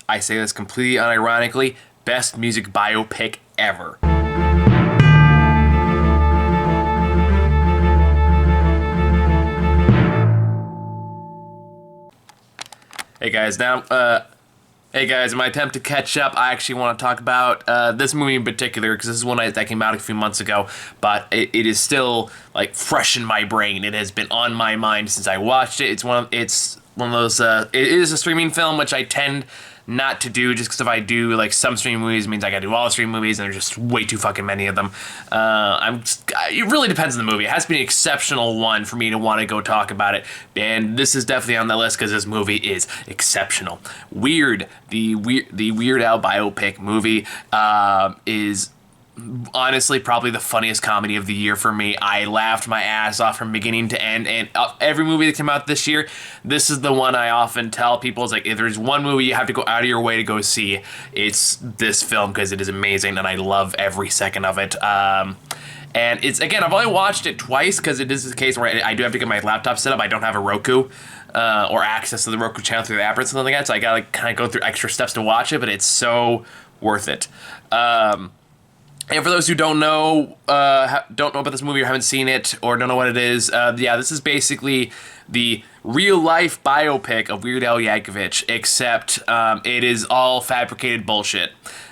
I say this completely unironically, best music biopic ever. Hey guys, in my attempt to catch up, I actually want to talk about this movie in particular, because this is one that came out a few months ago, but it is still like fresh in my brain. It has been on my mind since I watched it. It's one of those. It is a streaming film, which I tend not to do, just because if I do like some streaming movies, it means I gotta do all the streaming movies, and there's just way too fucking many of them. It really depends on the movie. It has to be an exceptional one for me to want to go talk about it, and this is definitely on the list because this movie is exceptional. Weird, the Weird Al biopic movie is honestly probably the funniest comedy of the year for me. I laughed my ass off from beginning to end, and every movie that came out this year, this is the one I often tell people, is like, if there's one movie you have to go out of your way to go see, it's this film, because it is amazing and I love every second of it. And it's, again, I've only watched it twice, because it is the case where I do have to get my laptop set up. I don't have a Roku or access to the Roku channel through the app or something like that, so I gotta kind of go through extra steps to watch it, but it's so worth it. And for those who don't know about this movie or haven't seen it or don't know what it is, this is basically the real-life biopic of Weird Al Yankovic, except it is all fabricated bullshit.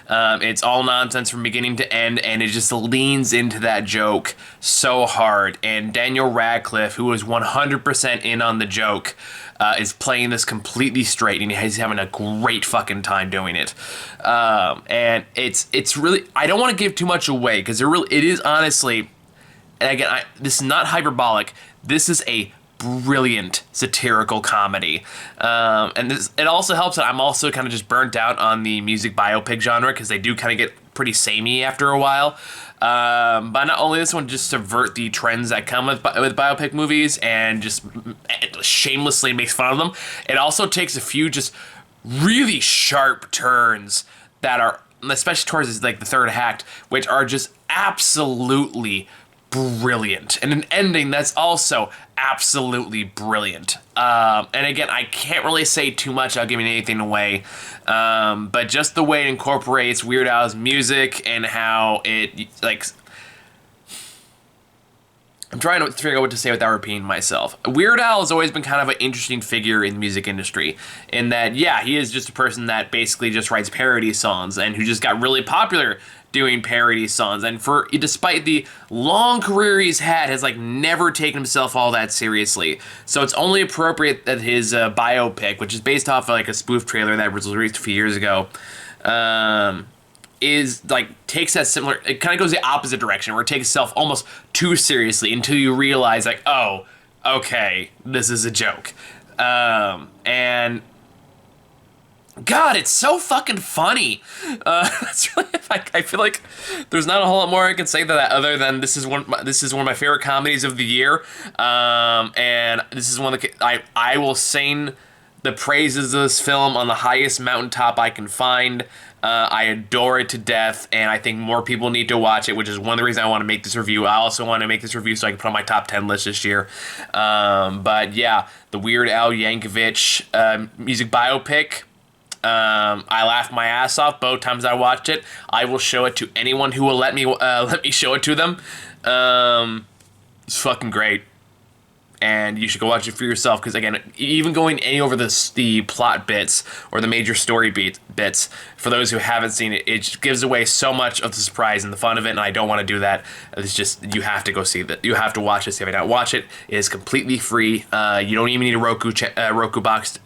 It's all nonsense from beginning to end, and it just leans into that joke so hard. And Daniel Radcliffe, who was 100% in on the joke, is playing this completely straight, and he's having a great fucking time doing it. And it's really, I don't want to give too much away, because it is honestly, and again, this is not hyperbolic, this is a brilliant satirical comedy. And it also helps that I'm also kind of just burnt out on the music biopic genre, because they do kind of get pretty samey after a while. But not only this one just subvert the trends that come with biopic movies and just shamelessly makes fun of them, it also takes a few just really sharp turns that are, especially towards like the third act, which are just absolutely brilliant, and an ending that's also absolutely brilliant. And again, I can't really say too much without giving anything away, but just the way it incorporates Weird Al's music and how it, like, I'm trying to figure out what to say without repeating myself. Weird Al has always been kind of an interesting figure in the music industry, in that, yeah, he is just a person that basically just writes parody songs, and who just got really popular doing parody songs, and despite the long career he's had, has like never taken himself all that seriously. So it's only appropriate that his biopic, which is based off of like a spoof trailer that was released a few years ago, is like, takes that similar, it kind of goes the opposite direction, where it takes itself almost too seriously until you realize, like, oh, okay, this is a joke. And God, it's so fucking funny. That's really, I feel like there's not a whole lot more I can say to that, other than this is one of my favorite comedies of the year. And this is one that I will sing the praises of this film on the highest mountaintop I can find. I adore it to death, and I think more people need to watch it, which is one of the reasons I want to make this review. I also want to make this review so I can put on my top 10 list this year. But yeah, the Weird Al Yankovic music biopic. I laughed my ass off both times I watched it. I will show it to anyone who will let me show it to them. It's fucking great, and you should go watch it for yourself, because again, even going any over the plot bits or the major story bits, for those who haven't seen it, it just gives away so much of the surprise and the fun of it, and I don't want to do that. It's just, you have to go see that. You have to watch this. If you don't watch it, it is completely free. You don't even need a Roku box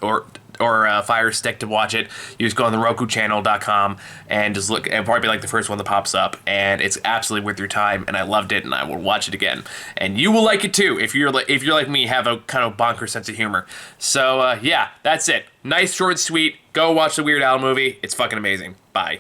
or a Fire Stick to watch it. You just go on the RokuChannel.com and just look. It'll probably be like the first one that pops up, and it's absolutely worth your time. And I loved it, and I will watch it again. And you will like it too if you're like me, have a kind of bonkers sense of humor. So yeah, that's it. Nice, short, sweet. Go watch the Weird Al movie. It's fucking amazing. Bye.